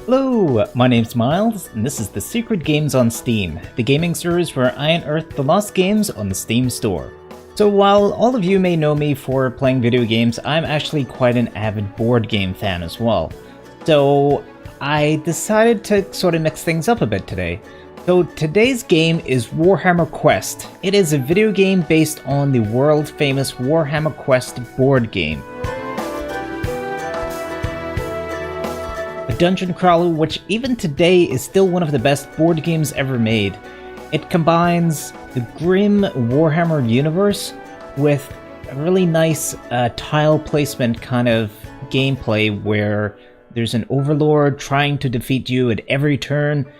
Hello, my name's Miles, and this is the Secret Games on Steam, the gaming series where I unearth the lost games on the Steam store. So while all of you may know me for playing video games, I'm actually quite an avid board game fan as well. So I decided to sort of mix things up a bit today. So today's game is Warhammer Quest. It is a video game based on the world famous Warhammer Quest board game. A dungeon crawler which even today is still one of the best board games ever made. It combines the grim Warhammer universe with a really nice tile placement kind of gameplay where there's an overlord trying to defeat you at every turn,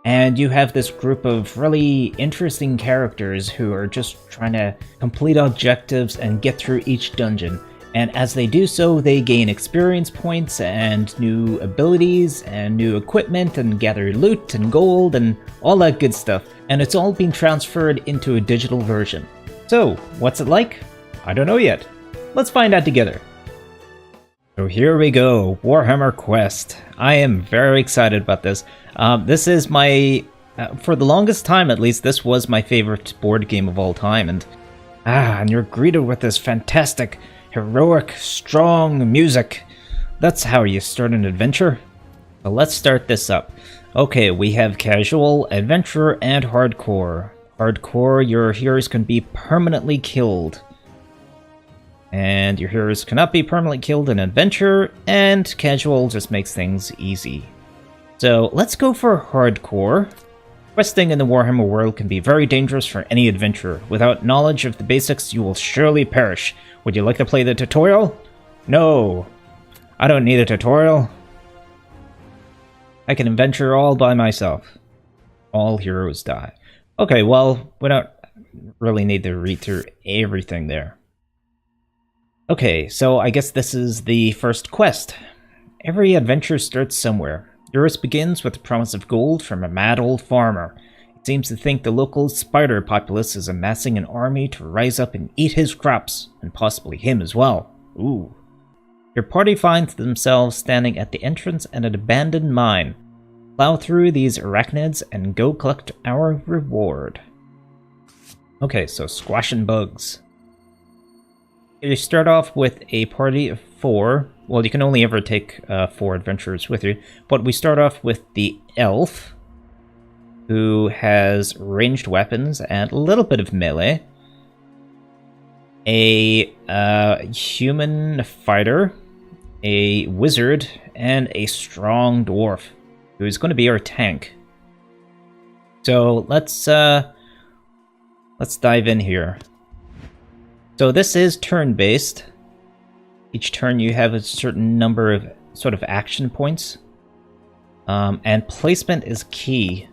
and you have this group of really interesting characters who are just trying to complete objectives and get through each dungeon. And as they do so, they gain experience points and new abilities and new equipment and gather loot and gold and all that good stuff. And it's all being transferred into a digital version. So, what's it like? I don't know yet. Let's find out together. So here we go, Warhammer Quest. I am very excited about this. This is my, for the longest time at least, this was my favorite board game of all time. And you're greeted with this fantastic, heroic, strong music. That's how you start an adventure. So let's start this up. Okay, we have casual, adventure, and hardcore. Hardcore, your heroes can be permanently killed. And your heroes cannot be permanently killed in adventure, and casual just makes things easy. So let's go for hardcore. Questing in the Warhammer world can be very dangerous for any adventurer. Without knowledge of the basics, you will surely perish. Would you like to play the tutorial? No, I don't need a tutorial. I can adventure all by myself. All heroes die. Okay, well, we don't really need to read through everything there. Okay, so I guess this is the first quest. Every adventure starts somewhere. Yours begins with the promise of gold from a mad old farmer. He seems to think the local spider populace is amassing an army to rise up and eat his crops, and possibly him as well. Ooh. Your party finds themselves standing at the entrance at an abandoned mine. Plow through these arachnids and go collect our reward. Okay, so squashing bugs. You start off with a party of 4. Well, you can only ever take 4 adventurers with you, but we start off with the elf, who has ranged weapons and a little bit of melee. A human fighter, a wizard, and a strong dwarf, who's going to be our tank. So let's dive in here. So this is turn-based. Each turn you have a certain number of sort of action points. And placement is key.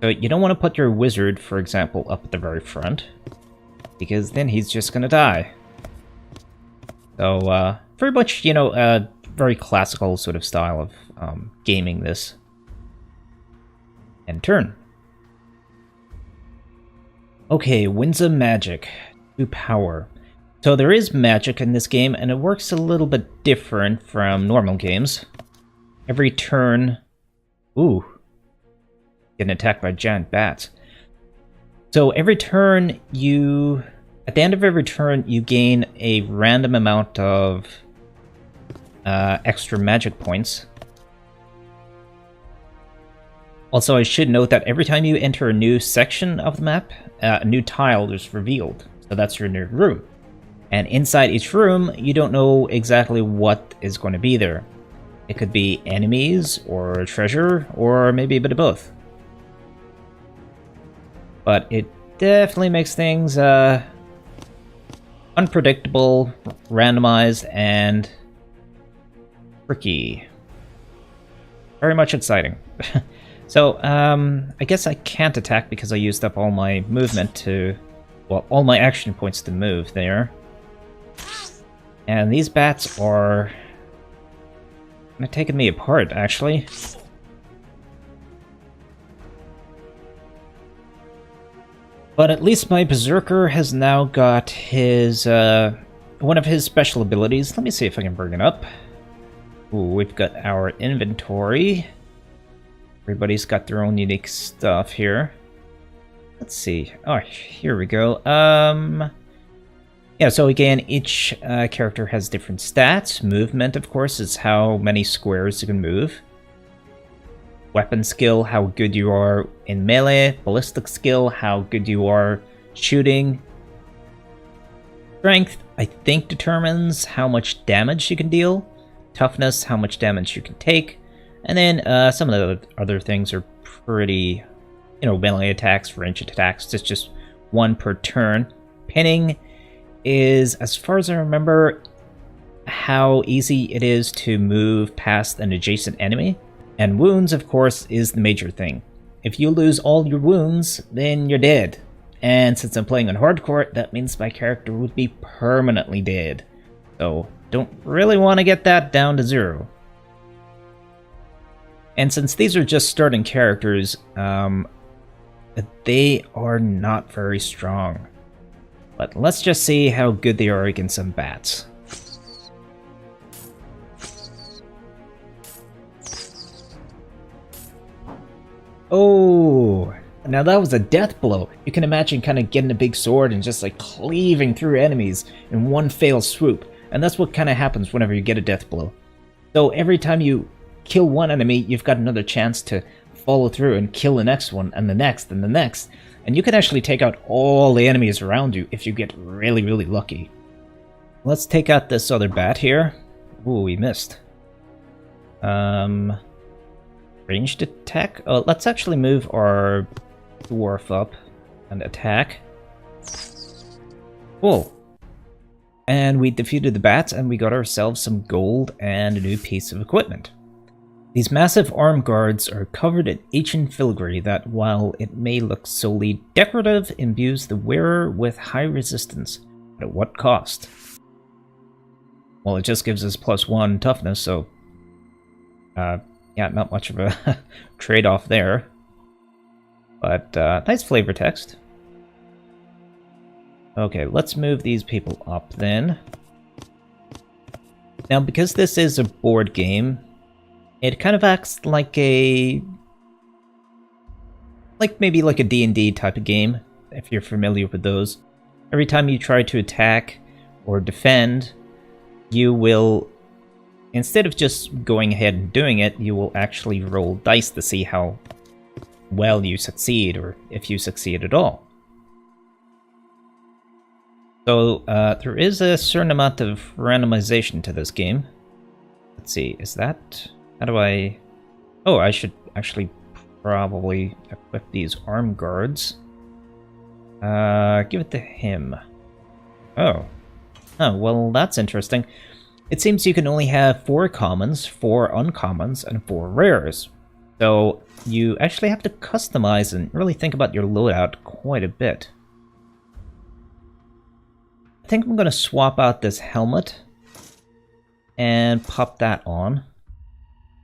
So you don't want to put your wizard, for example, up at the very front, because then he's just gonna die. So, very much, you know, a very classical sort of style of gaming this. And turn. Okay, Winds of Magic. 2 power. So there is magic in this game, and it works a little bit different from normal games. Every turn... Ooh. Getting attacked by giant bats. So every turn you... At the end of every turn, you gain a random amount of extra magic points. Also, I should note that every time you enter a new section of the map, a new tile is revealed. So that's your new room. And inside each room, you don't know exactly what is going to be there. It could be enemies, or treasure, or maybe a bit of both. But it definitely makes things unpredictable, randomized, and tricky. Very much exciting. So, I guess I can't attack because I used up all my movement to... Well, all my action points to move there. And these bats are... They're taking me apart, actually. But at least my Berserker has now got his, one of his special abilities. Let me see if I can bring it up. Ooh, we've got our inventory. Everybody's got their own unique stuff here. Let's see. Oh, here we go. Yeah, so again, each character has different stats. Movement, of course, is how many squares you can move. Weapon skill, how good you are in melee. Ballistic skill, how good you are shooting. Strength, I think, determines how much damage you can deal. Toughness, how much damage you can take. And then some of the other things are pretty, melee attacks, ranged attacks. It's just one per turn. Pinning is, as far as I remember, how easy it is to move past an adjacent enemy. And wounds, of course, is the major thing. If you lose all your wounds, then you're dead. And since I'm playing on hardcore, that means my character would be permanently dead. So, don't really want to get that down to 0. And since these are just starting characters, they are not very strong. But let's just see how good they are against some bats. Oh, now that was a death blow. You can imagine kind of getting a big sword and just like cleaving through enemies in one fell swoop. And that's what kind of happens whenever you get a death blow. So every time you kill one enemy, you've got another chance to follow through and kill the next one, and the next, and the next. And you can actually take out all the enemies around you if you get really, really lucky. Let's take out this other bat here. Ooh, we missed. Ranged attack? Oh, let's actually move our dwarf up and attack. Cool. And we defeated the bats, and we got ourselves some gold and a new piece of equipment. These massive arm guards are covered in ancient filigree that, while it may look solely decorative, imbues the wearer with high resistance. But at what cost? Well, it just gives us +1 toughness, so... yeah, not much of a trade-off there. But, nice flavor text. Okay, let's move these people up then. Now, because this is a board game, it kind of acts like maybe like a D&D type of game, if you're familiar with those. Every time you try to attack or defend, you will, instead of just going ahead and doing it, you will actually roll dice to see how well you succeed, or if you succeed at all. So, there is a certain amount of randomization to this game. Let's see, is that... How do I... Oh, I should actually probably equip these arm guards. Give it to him. Oh. Oh, well, that's interesting. It seems you can only have 4 commons, 4 uncommons, and 4 rares. So, you actually have to customize and really think about your loadout quite a bit. I think I'm going to swap out this helmet and pop that on.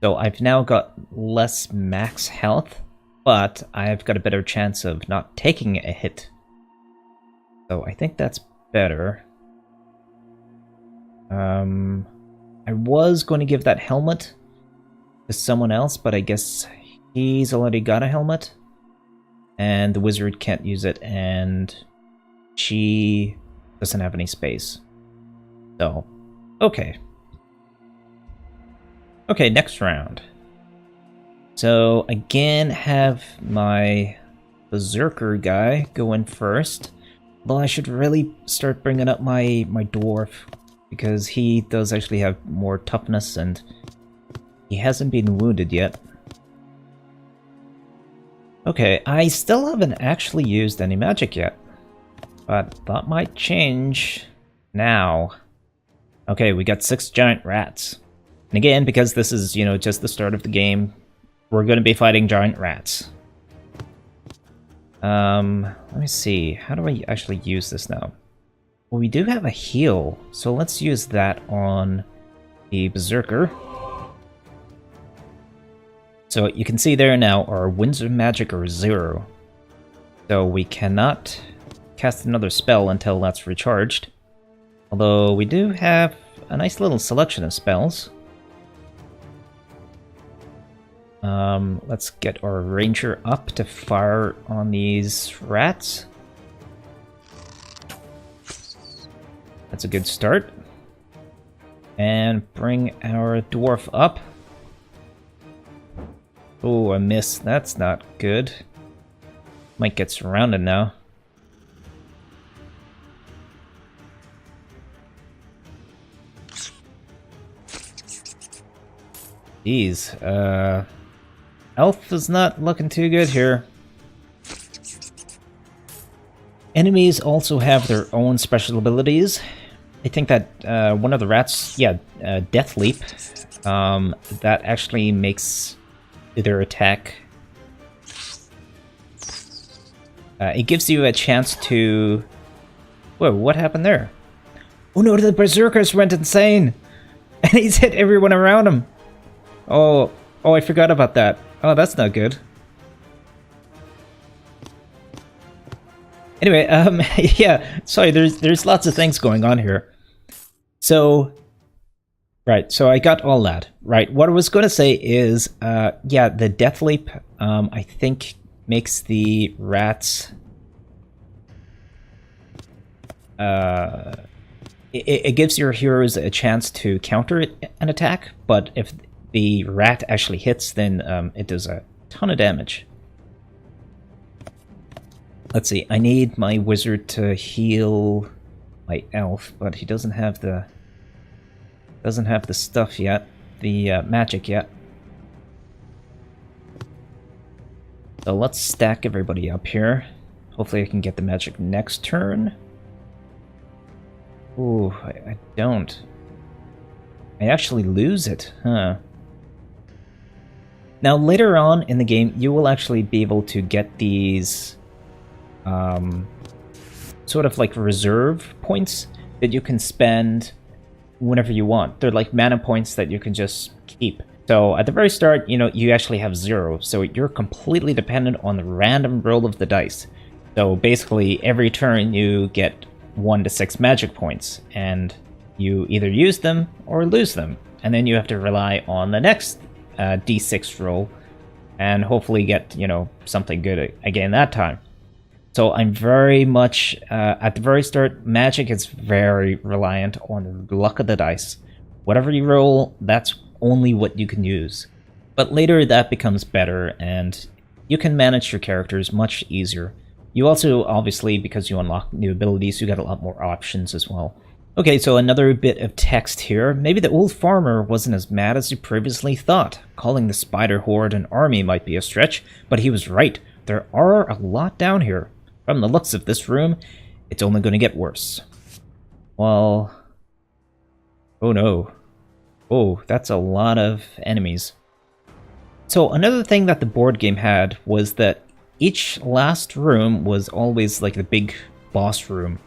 So I've now got less max health, but I've got a better chance of not taking a hit. So I think that's better. I was going to give that helmet to someone else, but I guess he's already got a helmet. And the wizard can't use it, and she doesn't have any space. So, okay. Okay, next round. So, again, have my berserker guy go in first. Although I should really start bringing up my dwarf, because he does actually have more toughness, and he hasn't been wounded yet. Okay, I still haven't actually used any magic yet, but that might change now. Okay, we got 6 giant rats. And again, because this is, just the start of the game, we're going to be fighting giant rats. Let me see. How do I actually use this now? Well, we do have a heal, so let's use that on the berserker. So you can see there now our winds of magic are 0. So we cannot cast another spell until that's recharged. Although we do have a nice little selection of spells. Let's get our ranger up to fire on these rats. That's a good start. And bring our dwarf up. Oh, I missed. That's not good. Might get surrounded now. Jeez, Elf is not looking too good here. Enemies also have their own special abilities. I think that one of the rats, Death Leap, that actually makes their attack. It gives you a chance to... Whoa, what happened there? Oh no, the Berserkers went insane! And he's hit everyone around him! Oh, I forgot about that. Oh, that's not good. Anyway, yeah, sorry, there's lots of things going on here. So, right, so I got all that. Right, what I was going to say is, yeah, the Death Leap, I think, makes the rats... It gives your heroes a chance to counter an attack, but if the rat actually hits, then it does a ton of damage. Let's see, I need my wizard to heal my elf, but he doesn't have the stuff yet, the magic yet. So let's stack everybody up here. Hopefully I can get the magic next turn. Ooh, I don't. I actually lose it, huh? Now later on in the game, you will actually be able to get these sort of like reserve points that you can spend whenever you want. They're like mana points that you can just keep. So at the very start, you know, you actually have 0, so you're completely dependent on the random roll of the dice. So basically, every turn you get 1 to 6 magic points, and you either use them or lose them. And then you have to rely on the next d6 roll, and hopefully get, you know, something good again that time. So I'm very much, at the very start, Magic is very reliant on the luck of the dice. Whatever you roll, that's only what you can use. But later that becomes better, and you can manage your characters much easier. You also, obviously, because you unlock new abilities, you get a lot more options as well. Okay, so another bit of text here. Maybe the old farmer wasn't as mad as he previously thought. Calling the spider horde an army might be a stretch, but he was right. There are a lot down here. From the looks of this room, it's only going to get worse. Well... Oh no. Oh, that's a lot of enemies. So another thing that the board game had was that each last room was always like the big boss room.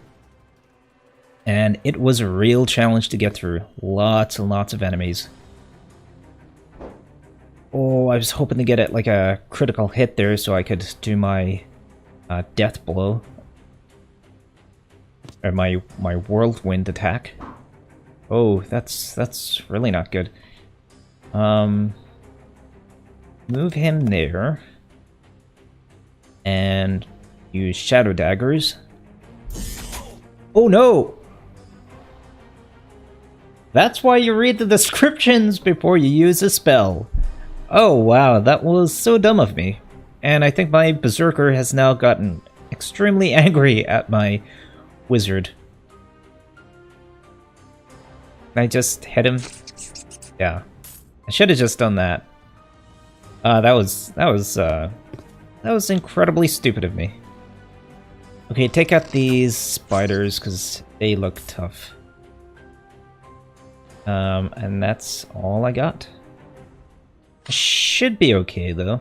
And it was a real challenge to get through. Lots and lots of enemies. Oh, I was hoping to get it like a critical hit there so I could do my death blow. Or my whirlwind attack. Oh, that's really not good. Move him there. And use shadow daggers. Oh no! That's why you read the descriptions before you use a spell. Oh wow, that was so dumb of me. And I think my berserker has now gotten extremely angry at my wizard. Can I just hit him? Yeah. I should have just done that. That was incredibly stupid of me. Okay, take out these spiders, because they look tough. And that's all I got. Should be okay, though.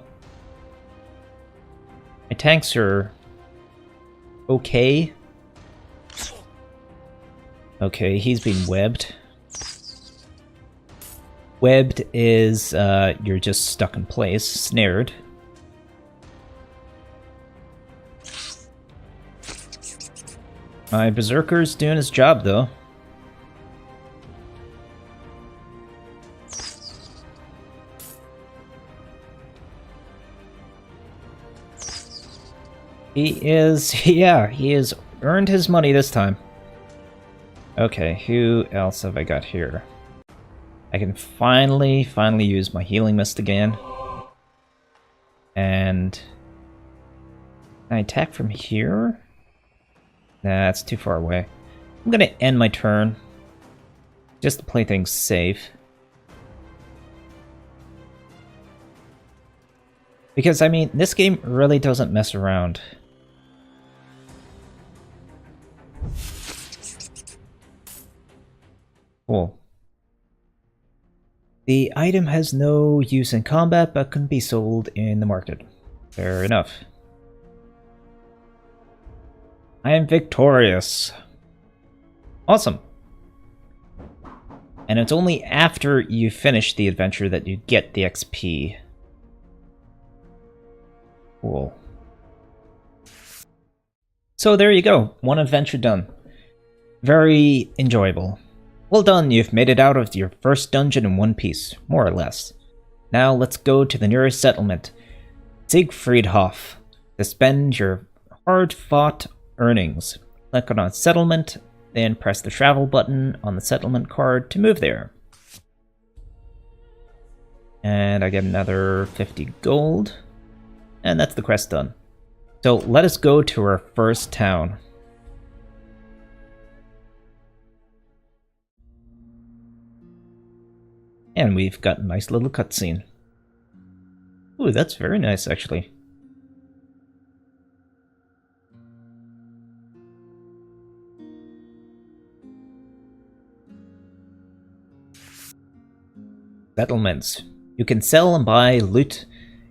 My tanks are... okay. Okay, he's been webbed. Webbed is, you're just stuck in place, snared. My berserker's doing his job, though. Yeah, he has earned his money this time. Okay, who else have I got here? I can finally use my healing mist again. And can I attack from here? Nah, that's too far away. I'm gonna end my turn, just to play things safe. Because, I mean, this game really doesn't mess around. Cool. The item has no use in combat, but can be sold in the market. Fair enough. I am victorious. Awesome. And it's only after you finish the adventure that you get the XP. Cool. So there you go. One adventure done. Very enjoyable. Well done, you've made it out of your first dungeon in one piece, more or less. Now let's go to the nearest settlement, Siegfriedhof, to spend your hard-fought earnings. Click on a settlement, then press the travel button on the settlement card to move there. And I get another 50 gold, and that's the quest done. So let us go to our first town. And we've got a nice little cutscene. Ooh, that's very nice, actually. Settlements. You can sell and buy loot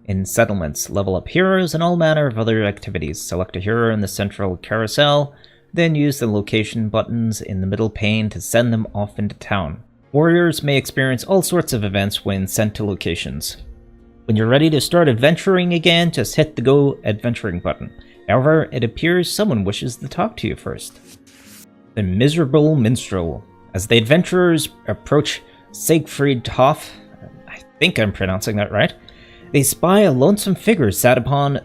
in settlements, level up heroes, and all manner of other activities. Select a hero in the central carousel, then use the location buttons in the middle pane to send them off into town. Warriors may experience all sorts of events when sent to locations. When you're ready to start adventuring again, just hit the Go Adventuring button. However, it appears someone wishes to talk to you first. The Miserable Minstrel. As the adventurers approach Siegfriedhof, I think I'm pronouncing that right, they spy a lonesome figure sat upon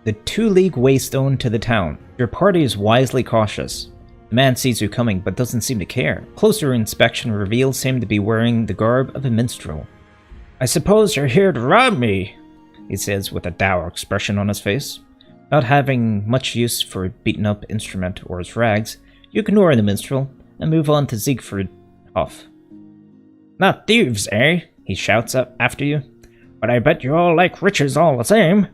the 2-league waystone to the town. Your party is wisely cautious. The man sees you coming, but doesn't seem to care. Closer inspection reveals him to be wearing the garb of a minstrel. "I suppose you're here to rob me," he says with a dour expression on his face. Not having much use for a beaten-up instrument or his rags, you ignore the minstrel and move on to Siegfriedhof. "Not thieves, eh?" he shouts up after you. "But I bet you all like riches all the same."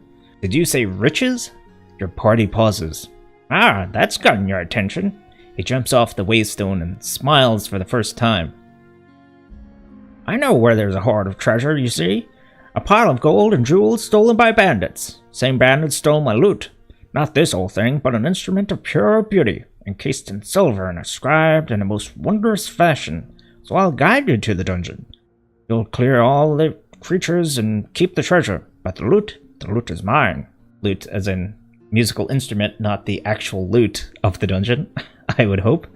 "Did you say riches?" Your party pauses. "Ah, that's gotten your attention." He jumps off the waystone and smiles for the first time. "I know where there's a hoard of treasure, you see. A pile of gold and jewels stolen by bandits. Same bandits stole my loot. Not this old thing, but an instrument of pure beauty, encased in silver and inscribed in a most wondrous fashion. So I'll guide you to the dungeon. You'll clear all the creatures and keep the treasure, but the loot is mine." Loot as in musical instrument, not the actual loot of the dungeon, I would hope.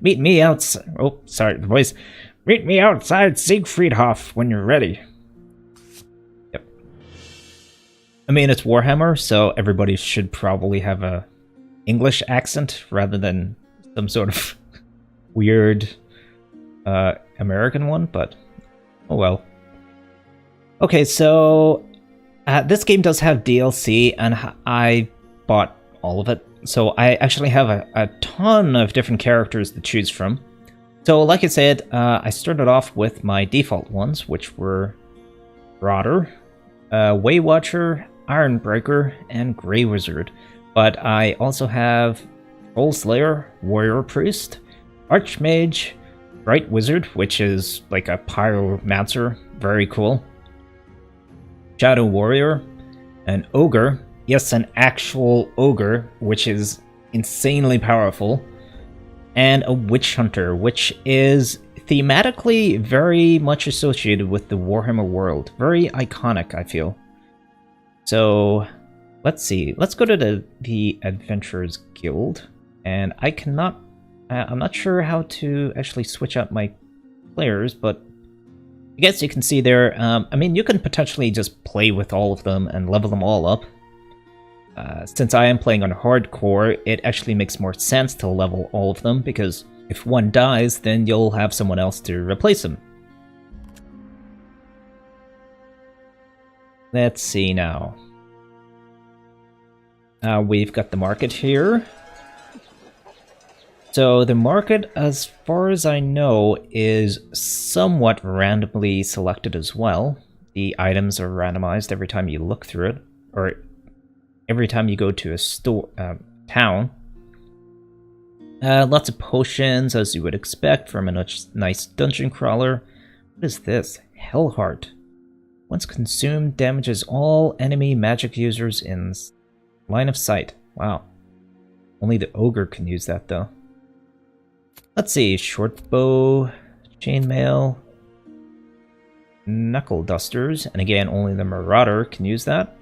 Meet me outside. Oh, sorry, the voice. "Meet me outside Siegfriedhof when you're ready." Yep. I mean, it's Warhammer, so everybody should probably have a English accent rather than some sort of weird American one, but oh well. Okay, so this game does have DLC, and I bought all of it. So I actually have a ton of different characters to choose from. So like I said, I started off with my default ones, which were Marauder, Waywatcher, Ironbreaker, and Grey Wizard. But I also have Troll Slayer, Warrior Priest, Archmage, Bright Wizard, which is like a pyromancer, very cool, Shadow Warrior, an Ogre, yes, an actual Ogre, which is insanely powerful, and a Witch Hunter, which is thematically very much associated with the Warhammer world. Very iconic, I feel. So, let's see. Let's go to the Adventurers Guild, and I cannot... I'm not sure how to actually switch up my players, but I guess you can see there, I mean, you can potentially just play with all of them and level them all up. Since I am playing on hardcore, it actually makes more sense to level all of them, because if one dies, then you'll have someone else to replace him. Let's see now. We've got the market here. So the market, as far as I know, is somewhat randomly selected as well. The items are randomized every time you look through it, or every time you go to a store, town. Lots of potions, as you would expect from a nice dungeon crawler. What is this? Hellheart. Once consumed, damages all enemy magic users in line of sight. Wow. Only the ogre can use that, though. Let's see. Short bow, chainmail, knuckle dusters, and again, only the marauder can use that.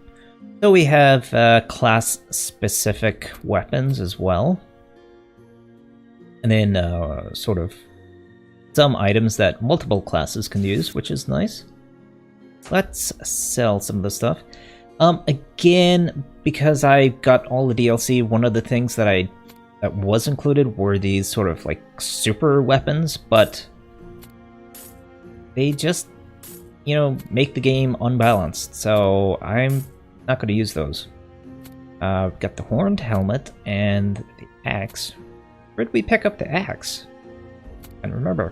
So we have class-specific weapons as well. And then sort of some items that multiple classes can use, which is nice. Let's sell some of the stuff. Again, because I got all the DLC, one of the things that was included were these sort of like super weapons, but they just, you know, make the game unbalanced, so I'm not going to use those. Got the horned helmet and the axe. Where did we pick up the axe? I can't remember.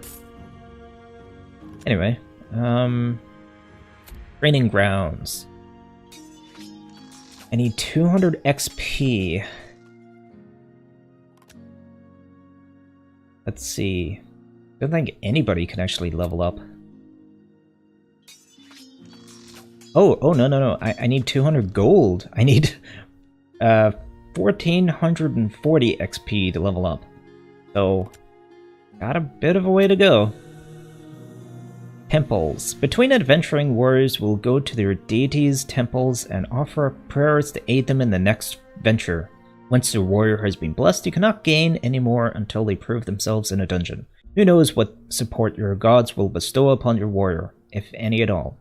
Anyway, training grounds. I need 200 XP. Let's see. I don't think anybody can actually level up. Oh, no. I need 200 gold. I need 1440 XP to level up. So, got a bit of a way to go. Temples. Between adventuring warriors will go to their deities' temples and offer prayers to aid them in the next venture. Once the warrior has been blessed, you cannot gain any more until they prove themselves in a dungeon. Who knows what support your gods will bestow upon your warrior, if any at all.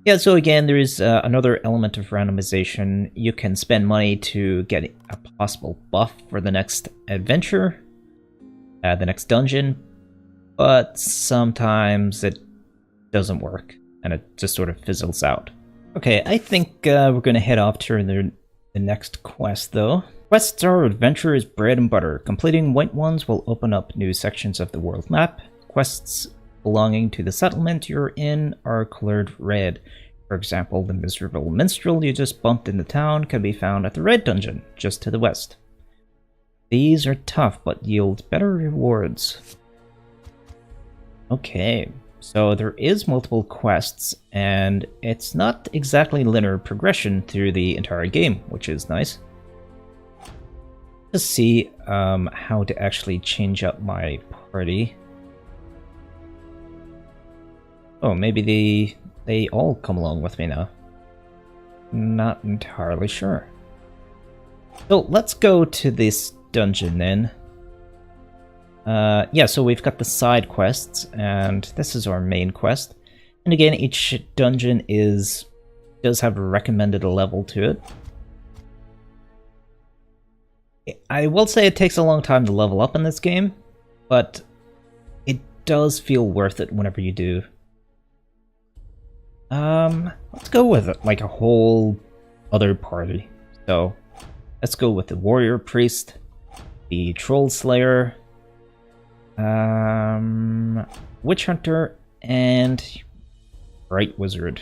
Yeah, so again, there is another element of randomization. You can spend money to get a possible buff for the next adventure, the next dungeon, but sometimes it doesn't work, and it just sort of fizzles out. Okay, I think we're going to head off to the next quest, though. Quests are adventurers' bread and butter. Completing white ones will open up new sections of the world map. Quests belonging to the settlement you're in are colored red. For example, the miserable minstrel you just bumped into town can be found at the red dungeon, just to the west. These are tough, but yield better rewards. Okay, so there is multiple quests, and it's not exactly linear progression through the entire game, which is nice. Let's see how to actually change up my party. Oh, maybe they all come along with me now. Not entirely sure. So let's go to this dungeon then. Yeah, so we've got the side quests, and this is our main quest. And again, each dungeon does have a recommended level to it. I will say it takes a long time to level up in this game, but it does feel worth it whenever you do. Let's go with it, like a whole other party. So, let's go with the warrior priest, the troll slayer, witch hunter, and bright wizard.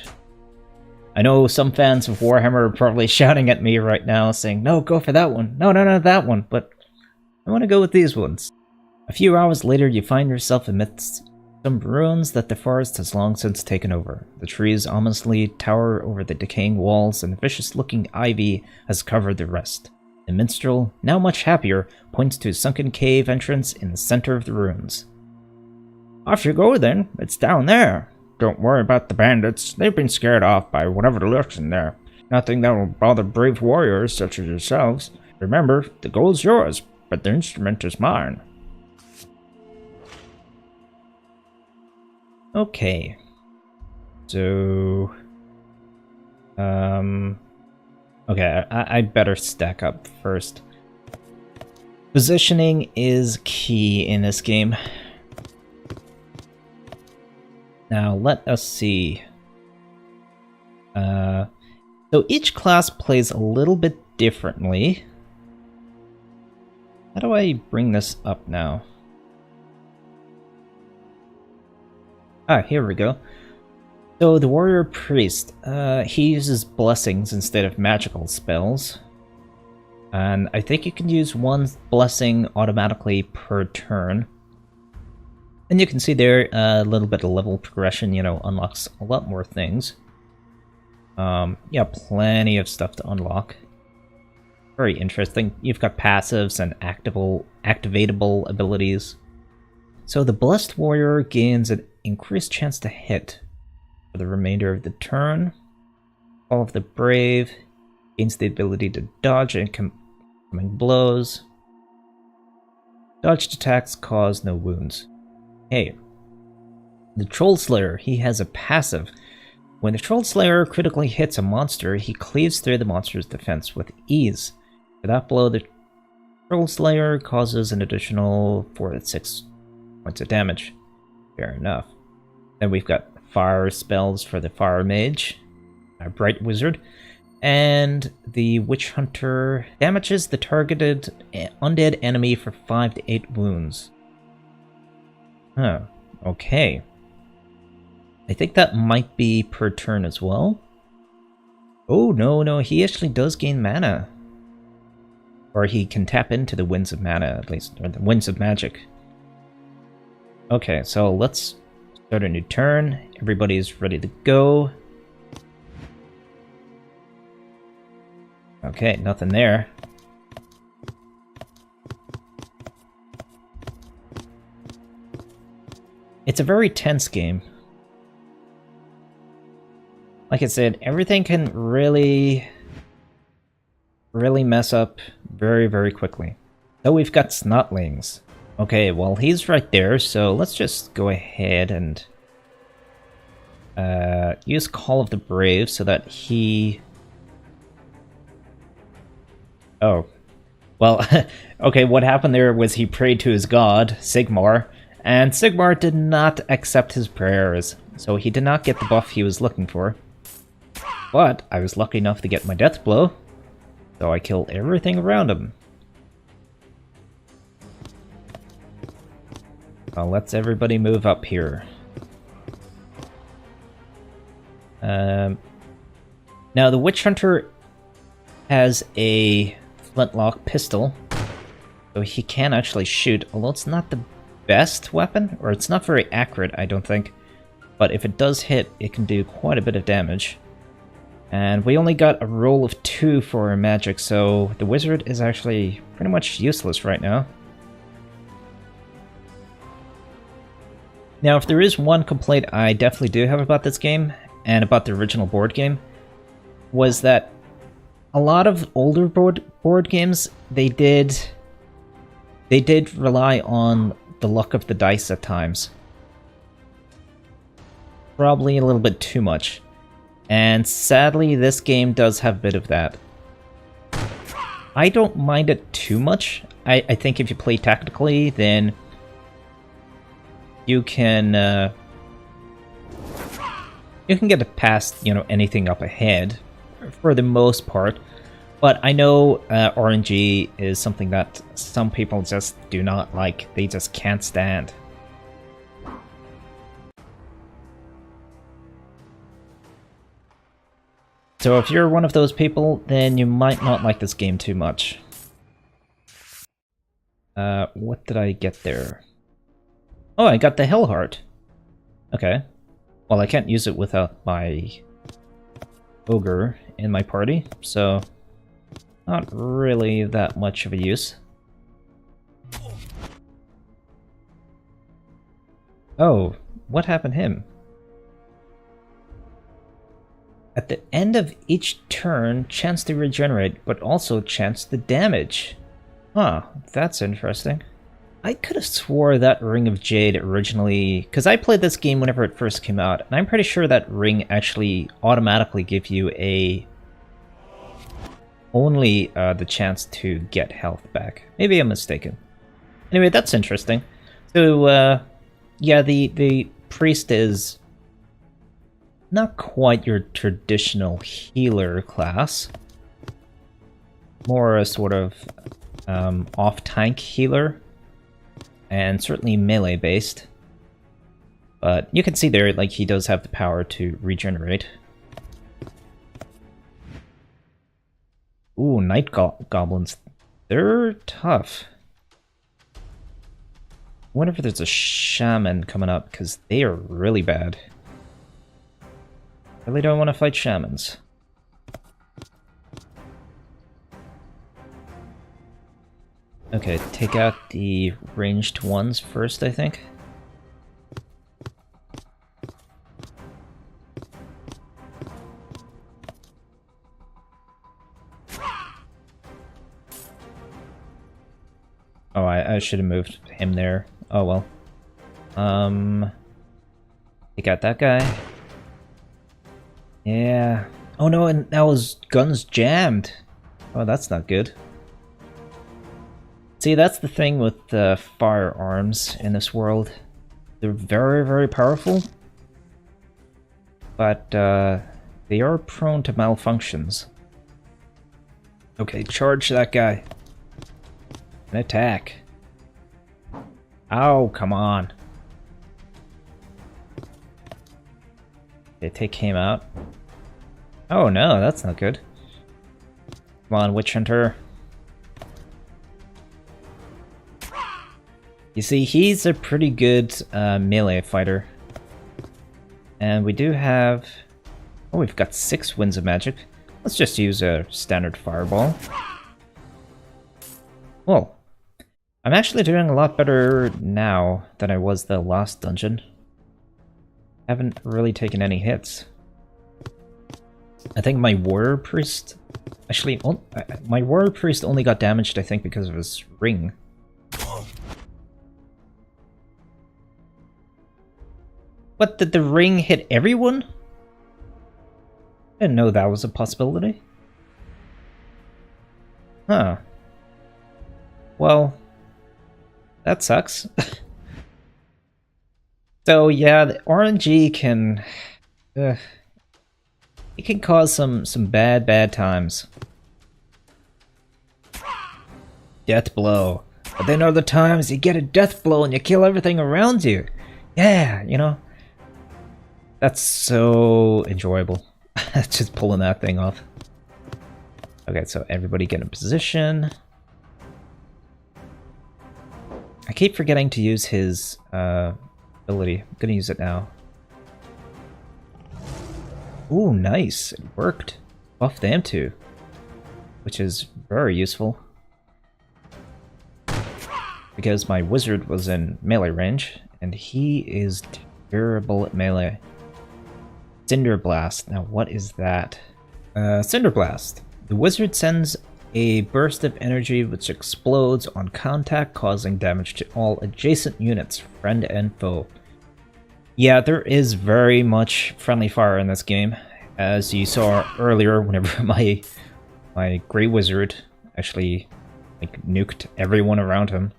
I know some fans of Warhammer are probably shouting at me right now, saying, "No, go for that one. No, that one." But I want to go with these ones. A few hours later, you find yourself amidst some ruins that the forest has long since taken over. The trees ominously tower over the decaying walls, and vicious-looking ivy has covered the rest. The minstrel, now much happier, points to a sunken cave entrance in the center of the ruins. "Off you go, then. It's down there. Don't worry about the bandits. They've been scared off by whatever lurks in there. Nothing that will bother brave warriors such as yourselves. Remember, the gold's yours, but the instrument is mine." Okay. So... Okay, I better stack up first. Positioning is key in this game. Now, let us see. So each class plays a little bit differently. How do I bring this up now? Ah, here we go. So the warrior priest, he uses blessings instead of magical spells. And I think you can use one blessing automatically per turn. And you can see there a little bit of level progression, you know, unlocks a lot more things. Yeah, plenty of stuff to unlock. Very interesting. You've got passives and activatable abilities. So the Blessed Warrior gains an increased chance to hit for the remainder of the turn. Call of the Brave gains the ability to dodge incoming blows. Dodged attacks cause no wounds. Hey, the Troll Slayer, he has a passive. When the Troll Slayer critically hits a monster, he cleaves through the monster's defense with ease. For that blow, the Troll Slayer causes an additional 4 to 6 points of damage. Fair enough. Then we've got fire spells for the Fire Mage, a Bright Wizard, and the Witch Hunter damages the targeted undead enemy for 5 to 8 wounds. Huh, okay. I think that might be per turn as well. Oh, no, he actually does gain mana. Or he can tap into the Winds of Mana, at least, or the Winds of Magic. Okay, so let's start a new turn. Everybody's ready to go. Okay, nothing there. It's a very tense game. Like I said, everything can really mess up very, very quickly. So we've got Snotlings. Okay, well, he's right there, so let's just go ahead and use Call of the Brave so that he... Oh. Well, okay, what happened there was he prayed to his god, Sigmar, and Sigmar did not accept his prayers, so he did not get the buff he was looking for. But I was lucky enough to get my death blow, so I killed everything around him. Well, let's everybody move up here. Now the Witch Hunter has a flintlock pistol, so he can actually shoot, although it's not the best weapon, or it's not very accurate, I don't think. But if it does hit, it can do quite a bit of damage. And we only got a roll of 2 for our magic, so the wizard is actually pretty much useless right now. Now, if there is one complaint I definitely do have about this game, and about the original board game, was that a lot of older board games, they did rely on the luck of the dice at times. Probably a little bit too much. And sadly, this game does have a bit of that. I don't mind it too much. I think if you play tactically, then you can get it past, you know, anything up ahead for the most part. But I know RNG is something that some people just do not like. They just can't stand. So if you're one of those people, then you might not like this game too much. What did I get there? Oh, I got the Hell Heart. Okay. Well, I can't use it without my ogre in my party, so not really that much of a use. Oh, what happened to him? At the end of each turn, chance to regenerate, but also chance to damage. Huh, that's interesting. I could have swore that Ring of Jade originally... Because I played this game whenever it first came out, and I'm pretty sure that ring actually automatically gave you a only the chance to get health back. Maybe I'm mistaken. Anyway, that's interesting. So, yeah, the priest is not quite your traditional healer class. More a sort of off-tank healer, and certainly melee-based. But you can see there, like, he does have the power to regenerate. Ooh, night goblins. They're tough. I wonder if there's a shaman coming up, because they are really bad. Really don't want to fight shamans. Okay, take out the ranged ones first, I think. Oh, I should have moved him there. Oh well. Take out that guy. Yeah. Oh no, and now his gun's jammed. Oh, that's not good. See, that's the thing with firearms in this world. They're very, very powerful, but they are prone to malfunctions. Okay, charge that guy. And attack. Oh, come on. Okay, take him out. Oh no, that's not good. Come on, Witch Hunter. You see, he's a pretty good melee fighter. And we do have... Oh, we've got 6 Winds of Magic. Let's just use a standard fireball. Well, I'm actually doing a lot better now than I was the last dungeon. Haven't really taken any hits. I think my Warrior Priest... Actually, my Warrior Priest only got damaged, I think, because of his ring. What, did the ring hit everyone? I didn't know that was a possibility. Huh. Well, that sucks. So yeah, the RNG can... it can cause some bad times. Death blow. But then other times you get a death blow and you kill everything around you. Yeah, you know. That's so enjoyable. Just pulling that thing off. Okay, so everybody get in position. I keep forgetting to use his ability. I'm gonna use it now. Ooh, nice. It worked. Buff them too. Which is very useful. Because my wizard was in melee range, and he is terrible at melee. Cinder Blast. Now, what is that? Cinder Blast. The wizard sends a burst of energy which explodes on contact, causing damage to all adjacent units, friend and foe. Yeah, there is very much friendly fire in this game. As you saw earlier, whenever my Grey Wizard actually like nuked everyone around him.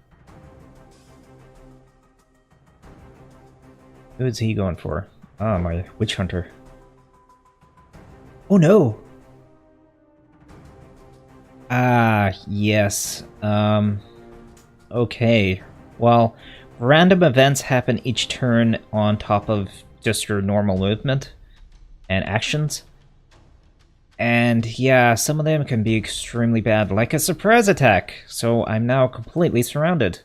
Who is he going for? Ah, my Witch Hunter. Oh no! Ah, yes. Okay. Well, random events happen each turn on top of just your normal movement and actions. And yeah, some of them can be extremely bad, like a surprise attack. So I'm now completely surrounded.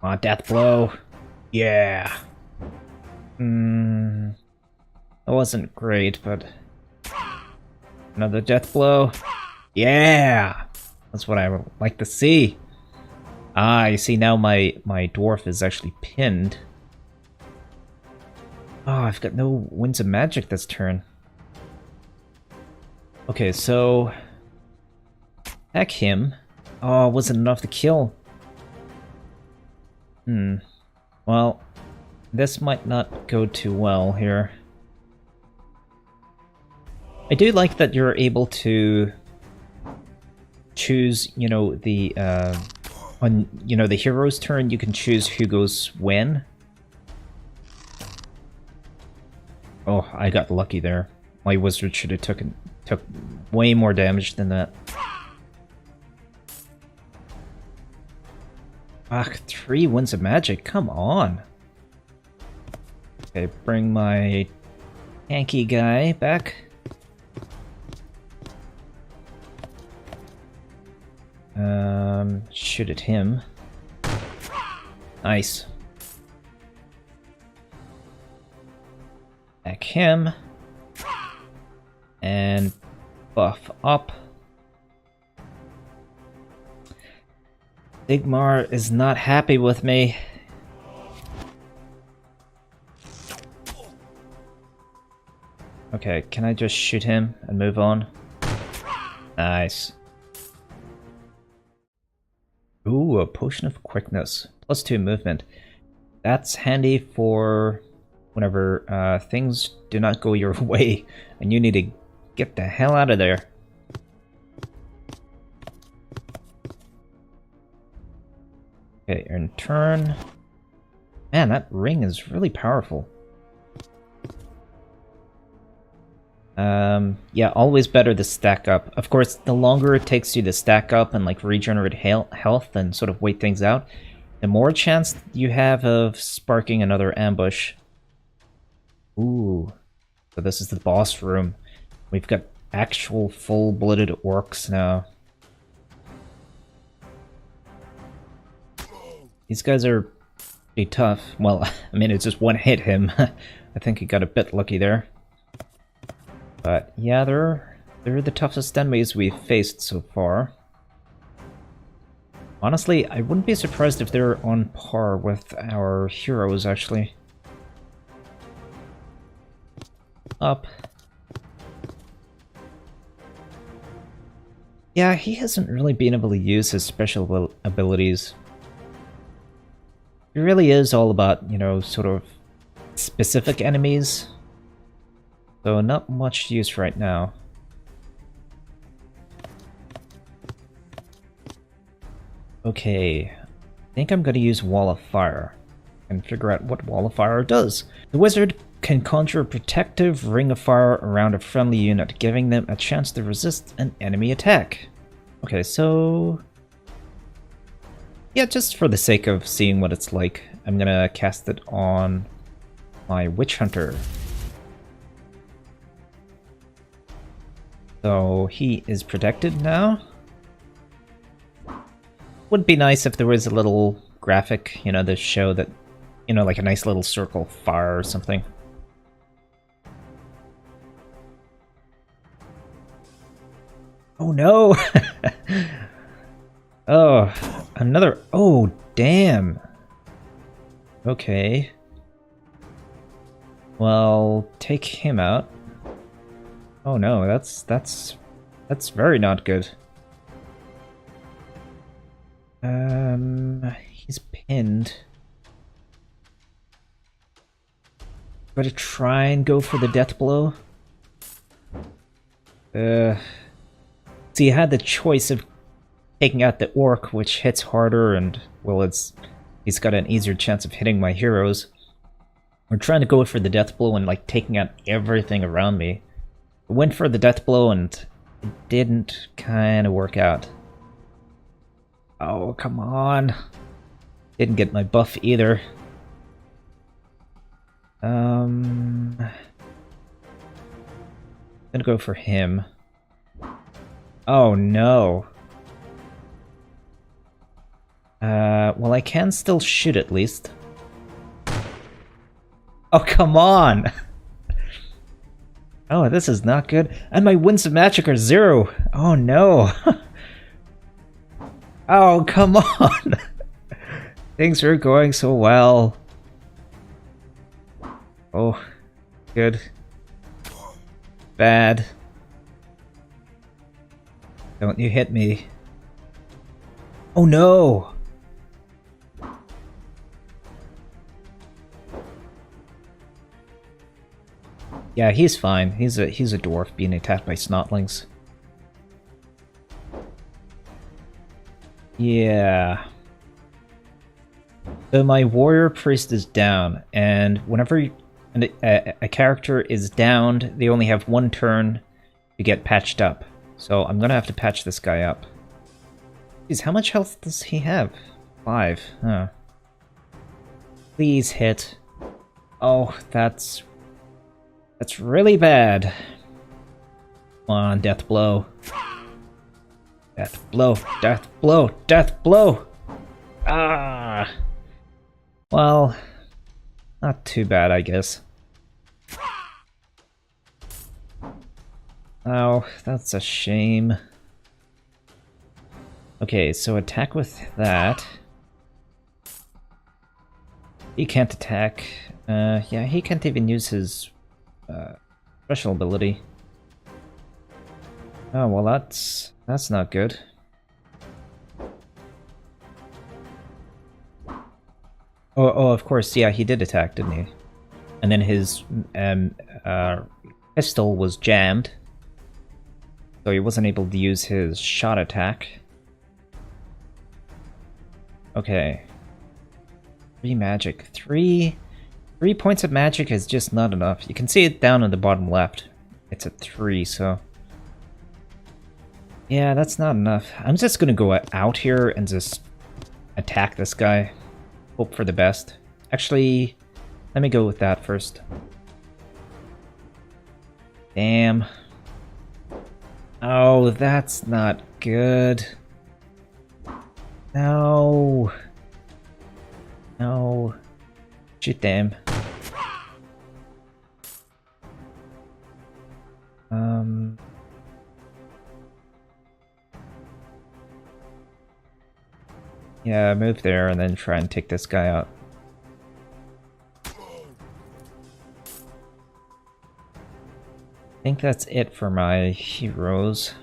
Ah, death blow. Yeah. That wasn't great, but... Another death blow. Yeah! That's what I would like to see. Ah, you see now my dwarf is actually pinned. Oh, I've got no Winds of Magic this turn. Okay, so... Attack him. Oh, it wasn't enough to kill. Well, this might not go too well here. I do like that you're able to choose, you know, the on, you know, the hero's turn, you can choose who goes when. Oh, I got lucky there. My wizard should have took way more damage than that. Ah, 3 winds of magic, come on. Okay, bring my tanky guy back. Shoot at him. Nice. Back him. And buff up. Sigmar is not happy with me. Okay, can I just shoot him and move on? Nice. Ooh, a potion of quickness. +2 movement. That's handy for whenever things do not go your way and you need to get the hell out of there. Okay, in turn. Man, that ring is really powerful. Yeah, always better to stack up. Of course, the longer it takes you to stack up and like regenerate health and sort of wait things out, the more chance you have of sparking another ambush. Ooh, so this is the boss room. We've got actual full-blooded orcs now. These guys are pretty tough. Well, I mean, it just one hit him. I think he got a bit lucky there. But yeah, they're the toughest enemies we've faced so far. Honestly, I wouldn't be surprised if they're on par with our heroes, actually. Up. Yeah, he hasn't really been able to use his special abilities. It really is all about, you know, sort of specific enemies. So not much use right now. Okay, I think I'm going to use Wall of Fire and figure out what Wall of Fire does. The wizard can conjure a protective ring of fire around a friendly unit, giving them a chance to resist an enemy attack. Okay, so yeah, just for the sake of seeing what it's like, I'm gonna cast it on my Witch Hunter. So he is protected now. Would be nice if there was a little graphic, you know, to show that, you know, like a nice little circle of fire or something. Oh no! Oh, another... Oh, damn! Okay. Well, take him out. Oh no, that's very not good. He's pinned. Gotta try and go for the death blow. So you had the choice of taking out the orc, which hits harder, and well, he's got an easier chance of hitting my heroes. We're trying to go for the death blow and like taking out everything around me. I went for the death blow and it didn't kind of work out. Oh, come on. Didn't get my buff either. I'm gonna go for him. Oh no. Well, I can still shoot at least. Oh, come on! Oh, this is not good. And my winds of magic are 0. Oh no. Oh, come on! Things are going so well. Oh, good. Bad. Don't you hit me. Oh no! Yeah, he's fine. He's a dwarf being attacked by snotlings. Yeah. So my warrior priest is down, and whenever a character is downed, they only have one turn to get patched up. So I'm gonna have to patch this guy up. Jeez, how much health does he have? 5. Huh. Please hit. Oh, that's really bad. Come on, death blow. Death blow, death blow, death blow! Ah! Well, not too bad, I guess. Oh, that's a shame. Okay, so attack with that. He can't attack. Yeah, he can't even use his special ability. Oh, well that's not good. Oh, of course, yeah, he did attack, didn't he? And then his pistol was jammed, so he wasn't able to use his shot attack. Okay. 3 magic. 3 points of magic is just not enough. You can see it down on the bottom left. It's at 3, so... yeah, that's not enough. I'm just gonna go out here and just attack this guy. Hope for the best. Actually, let me go with that first. Damn. Oh, that's not good. No. No. Shoot them. Yeah, move there and then try and take this guy out. I think that's it for my heroes.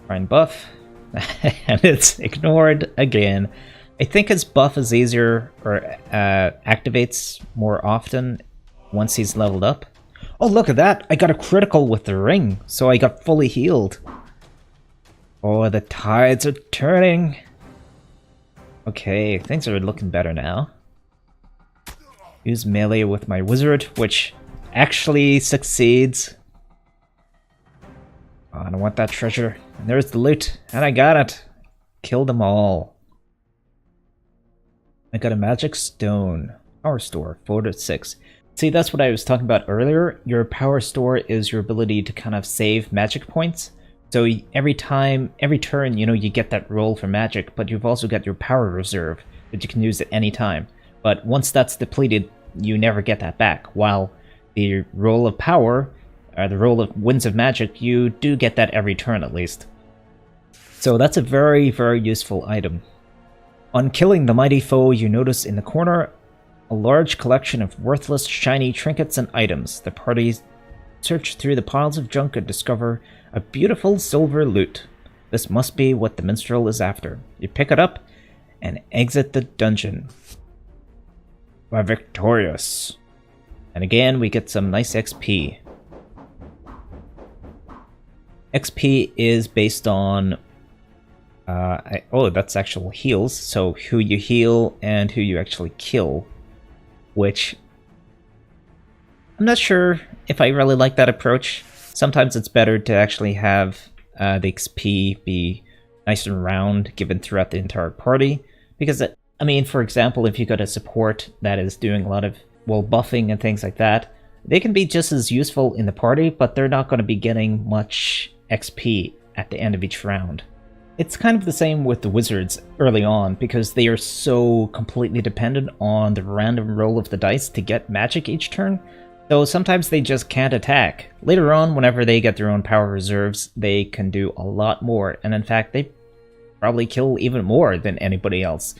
Try and buff. And it's ignored again. I think his buff is easier, or activates more often once he's leveled up. Oh, look at that! I got a critical with the ring, so I got fully healed. Oh, the tides are turning. Okay, things are looking better now. Use melee with my wizard, which actually succeeds. Oh, I don't want that treasure. And there's the loot, and I got it. Killed them all. I got a magic stone. Power store, 4 to 6. See, that's what I was talking about earlier. Your power store is your ability to kind of save magic points. So every turn, you know, you get that roll for magic, but you've also got your power reserve that you can use at any time. But once that's depleted, you never get that back. While the roll of power, or the roll of winds of magic, you do get that every turn at least. So that's a very, very useful item. On killing the mighty foe, you notice in the corner a large collection of worthless, shiny trinkets and items. The party search through the piles of junk and discover a beautiful silver loot. This must be what the minstrel is after. You pick it up and exit the dungeon. We're victorious. And again, we get some nice XP. XP is based on... oh, that's actual heals. So who you heal and who you actually kill. Which... I'm not sure if I really like that approach. Sometimes it's better to actually have the XP be nice and round, given throughout the entire party. Because, I mean, for example, if you got a support that is doing a lot of, well, buffing and things like that, they can be just as useful in the party, but they're not going to be getting much XP at the end of each round. It's kind of the same with the wizards early on, because they are so completely dependent on the random roll of the dice to get magic each turn. So sometimes they just can't attack. Later on, whenever they get their own power reserves, they can do a lot more. And in fact, they probably kill even more than anybody else.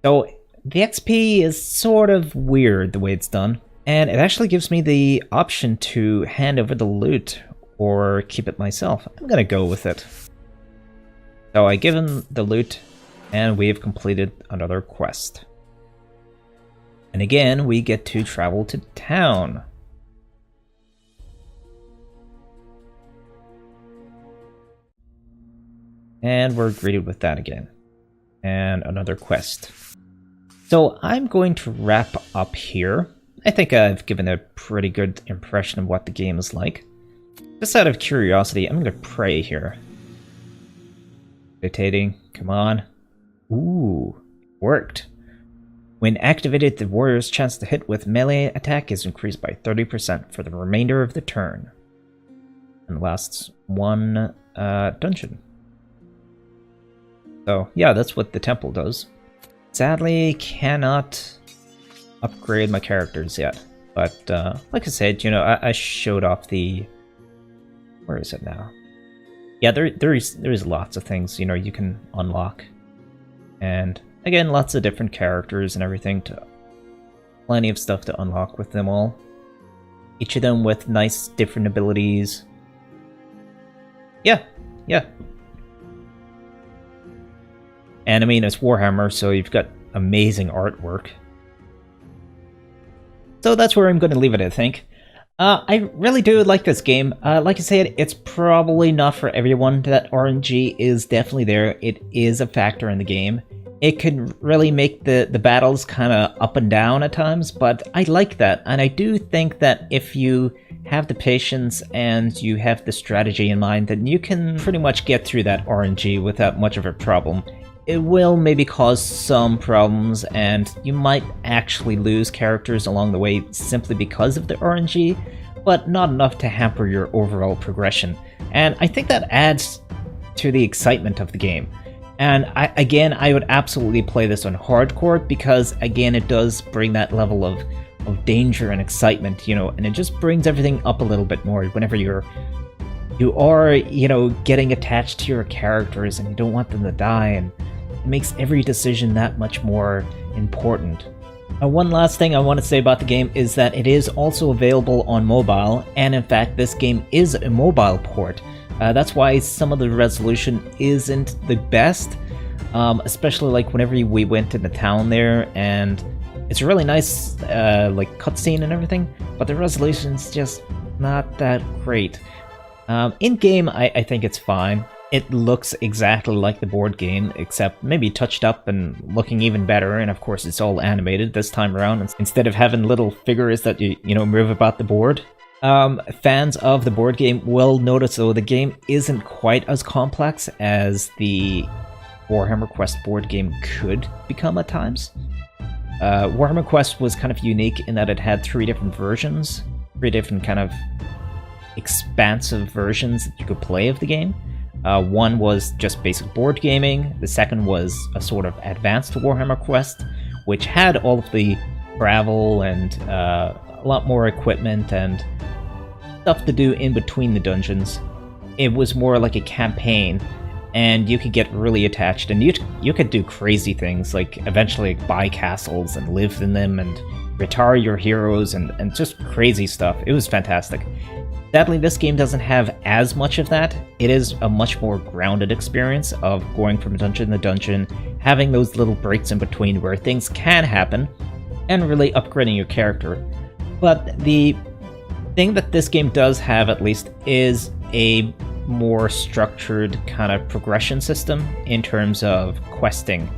So the XP is sort of weird the way it's done. And it actually gives me the option to hand over the loot or keep it myself. I'm gonna go with it. So I give him the loot and we've completed another quest. And again, we get to travel to town. And we're greeted with that again. And another quest. So I'm going to wrap up here. I think I've given a pretty good impression of what the game is like. Just out of curiosity, I'm going to pray here. Meditating, come on. Ooh, it worked. When activated, the warrior's chance to hit with melee attack is increased by 30% for the remainder of the turn. And lasts one dungeon. So yeah, that's what the temple does. Sadly, cannot upgrade my characters yet. But like I said, you know, I showed off the... Where is it now? Yeah, there is lots of things, you know, you can unlock. And again, lots of different characters and everything. Plenty of stuff to unlock with them all. Each of them with nice different abilities. Yeah. And I mean, it's Warhammer, so you've got amazing artwork. So that's where I'm going to leave it, I think. I really do like this game. Like I said, it's probably not for everyone. That RNG is definitely there. It is a factor in the game. It can really make the battles kind of up and down at times, but I like that. And I do think that if you have the patience and you have the strategy in mind, then you can pretty much get through that RNG without much of a problem. It will maybe cause some problems, and you might actually lose characters along the way simply because of the RNG, but not enough to hamper your overall progression. And I think that adds to the excitement of the game. And I would absolutely play this on hardcore, because again, it does bring that level of danger and excitement, you know, and it just brings everything up a little bit more whenever you are, you know, getting attached to your characters and you don't want them to die, and it makes every decision that much more important. One last thing I want to say about the game is that it is also available on mobile, and in fact this game is a mobile port. That's why some of the resolution isn't the best, especially like whenever we went into town there, and it's a really nice like cutscene and everything, but the resolution's just not that great. In-game, I think it's fine. It looks exactly like the board game, except maybe touched up and looking even better, and of course it's all animated this time around, instead of having little figures that you know, move about the board. Fans of the board game will notice, though, the game isn't quite as complex as the Warhammer Quest board game could become at times. Warhammer Quest was kind of unique in that it had 3 different versions, 3 different kind of expansive versions that you could play of the game. One was just basic board gaming, the second was a sort of advanced Warhammer Quest, which had all of the travel and a lot more equipment and stuff to do in between the dungeons. It was more like a campaign, and you could get really attached, and you could do crazy things, like eventually buy castles and live in them and retire your heroes and just crazy stuff. It was fantastic. Sadly, this game doesn't have as much of that. It is a much more grounded experience of going from dungeon to dungeon, having those little breaks in between where things can happen, and really upgrading your character. But the thing that this game does have, at least, is a more structured kind of progression system in terms of questing.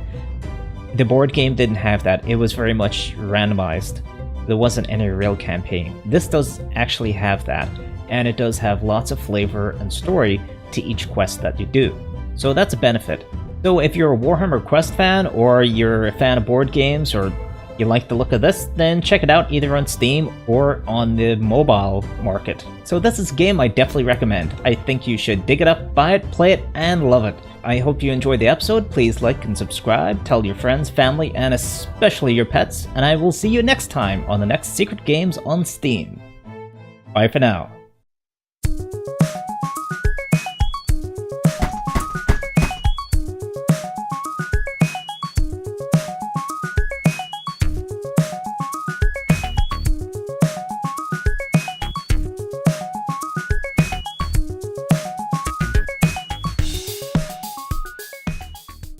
The board game didn't have that. It was very much randomized. There wasn't any real campaign. This does actually have that, and it does have lots of flavor and story to each quest that you do. So that's a benefit. So if you're a Warhammer Quest fan, or you're a fan of board games, or you like the look of this, then check it out either on Steam or on the mobile market. So this is a game I definitely recommend. I think you should dig it up, buy it, play it, and love it. I hope you enjoyed the episode. Please like and subscribe, tell your friends, family, and especially your pets, and I will see you next time on the next Secret Games on Steam. Bye for now.